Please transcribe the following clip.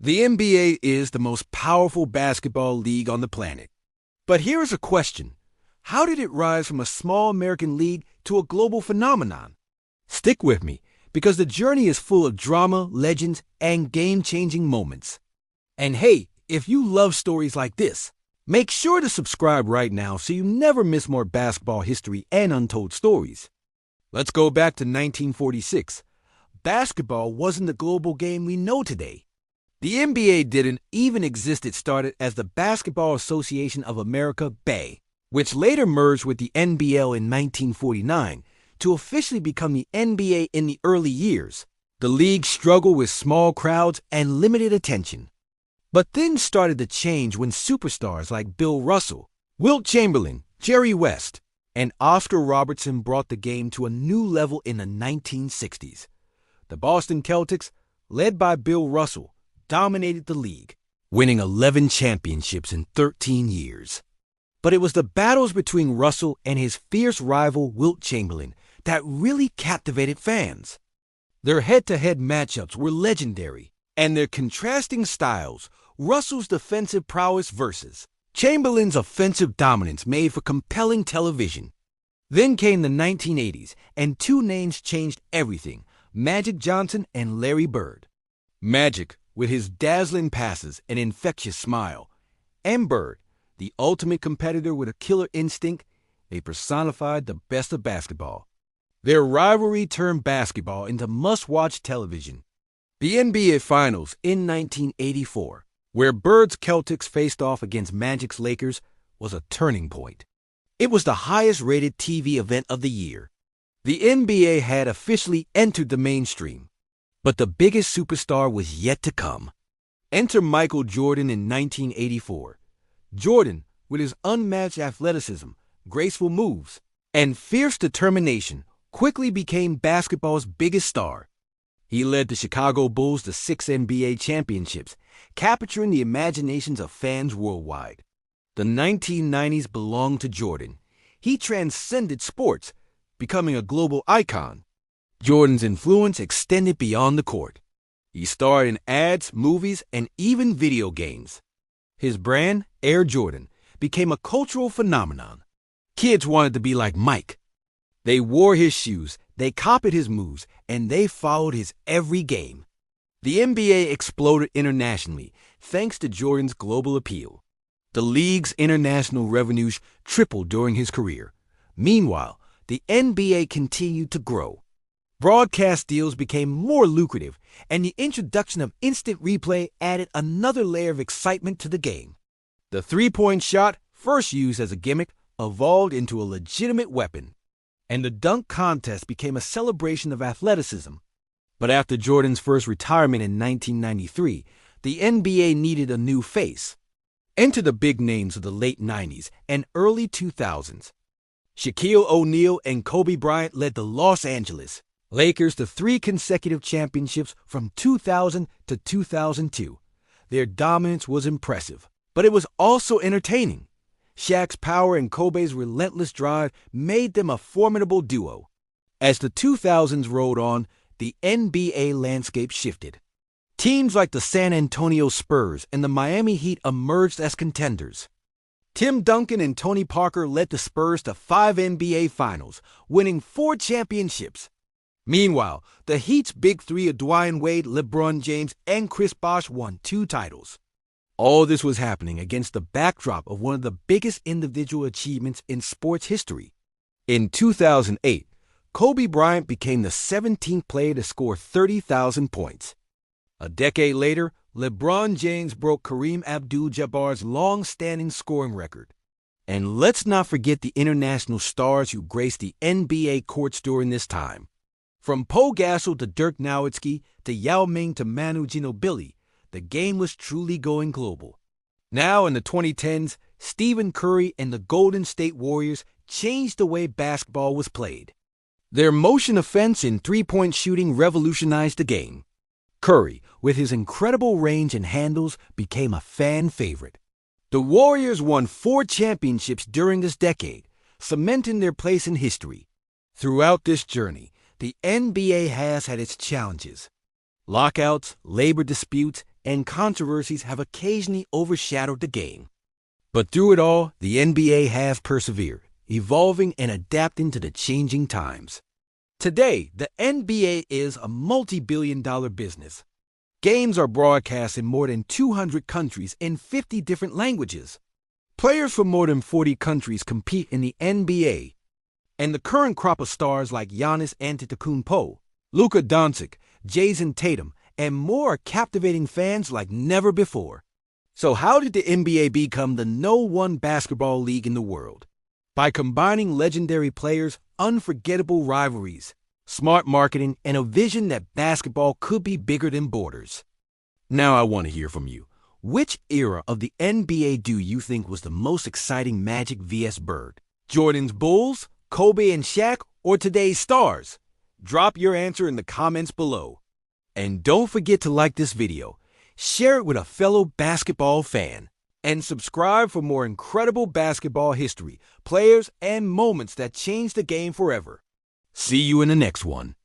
The NBA is the most powerful basketball league on the planet. But here is a question. How did it rise from a small American league to a global phenomenon? Stick with me, because the journey is full of drama, legends, and game-changing moments. And hey, if you love stories like this, make sure to subscribe right now so you never miss more basketball history and untold stories. Let's go back to 1946. Basketball wasn't the global game we know today. The NBA didn't even exist. It started as the Basketball Association of America, BAA, which later merged with the NBL in 1949 to officially become the NBA in the early years. The league struggled with small crowds and limited attention. But things started to change when superstars like Bill Russell, Wilt Chamberlain, Jerry West, and Oscar Robertson brought the game to a new level in the 1960s. The Boston Celtics, led by Bill Russell, dominated the league, winning 11 championships in 13 years. But it was the battles between Russell and his fierce rival Wilt Chamberlain that really captivated fans. Their head-to-head matchups were legendary, and their contrasting styles, Russell's defensive prowess versus Chamberlain's offensive dominance, made for compelling television. Then came the 1980s, and two names changed everything: Magic Johnson and Larry Bird. Magic, with his dazzling passes and infectious smile, and Bird, the ultimate competitor with a killer instinct, they personified the best of basketball. Their rivalry turned basketball into must-watch television. The NBA Finals in 1984, where Bird's Celtics faced off against Magic's Lakers, was a turning point. It was the highest-rated TV event of the year. The NBA had officially entered the mainstream. But the biggest superstar was yet to come. Enter Michael Jordan in 1984. Jordan, with his unmatched athleticism, graceful moves, and fierce determination, quickly became basketball's biggest star. He led the Chicago Bulls to 6 NBA championships, capturing the imaginations of fans worldwide. The 1990s belonged to Jordan. He transcended sports, becoming a global icon. Jordan's influence extended beyond the court. He starred in ads, movies, and even video games. His brand, Air Jordan, became a cultural phenomenon. Kids wanted to be like Mike. They wore his shoes, they copied his moves, and they followed his every game. The NBA exploded internationally thanks to Jordan's global appeal. The league's international revenues tripled during his career. Meanwhile, the NBA continued to grow. Broadcast deals became more lucrative, and the introduction of instant replay added another layer of excitement to the game. The three-point shot, first used as a gimmick, evolved into a legitimate weapon, and the dunk contest became a celebration of athleticism. But after Jordan's first retirement in 1993, the NBA needed a new face. Enter the big names of the late 90s and early 2000s. Shaquille O'Neal and Kobe Bryant led the Los Angeles Lakers to 3 consecutive championships from 2000 to 2002. Their dominance was impressive, but it was also entertaining. Shaq's power and Kobe's relentless drive made them a formidable duo. As the 2000s rolled on, the NBA landscape shifted. Teams like the San Antonio Spurs and the Miami Heat emerged as contenders. Tim Duncan and Tony Parker led the Spurs to 5 NBA Finals, winning 4 championships. Meanwhile, the Heat's big three of Dwyane Wade, LeBron James, and Chris Bosh won 2 titles. All this was happening against the backdrop of one of the biggest individual achievements in sports history. In 2008, Kobe Bryant became the 17th player to score 30,000 points. A decade later, LeBron James broke Kareem Abdul-Jabbar's long-standing scoring record. And let's not forget the international stars who graced the NBA courts during this time. From Pau Gasol to Dirk Nowitzki to Yao Ming to Manu Ginobili, the game was truly going global. Now in the 2010s, Stephen Curry and the Golden State Warriors changed the way basketball was played. Their motion offense and three-point shooting revolutionized the game. Curry, with his incredible range and handles, became a fan favorite. The Warriors won 4 championships during this decade, cementing their place in history. Throughout this journey, the NBA has had its challenges. Lockouts, labor disputes, and controversies have occasionally overshadowed the game. But through it all, the NBA has persevered, evolving and adapting to the changing times. Today, the NBA is a multi-billion-dollar business. Games are broadcast in more than 200 countries in 50 different languages. Players from more than 40 countries compete in the NBA, and the current crop of stars like Giannis Antetokounmpo, Luka Doncic, Jason Tatum, and more are captivating fans like never before. So how did the NBA become the #1 basketball league in the world? By combining legendary players, unforgettable rivalries, smart marketing, and a vision that basketball could be bigger than borders. Now I want to hear from you. Which era of the NBA do you think was the most exciting Magic vs. Bird? Jordan's Bulls, Kobe and Shaq, or today's stars? Drop your answer in the comments below. And don't forget to like this video, share it with a fellow basketball fan, and subscribe for more incredible basketball history, players, and moments that changed the game forever. See you in the next one.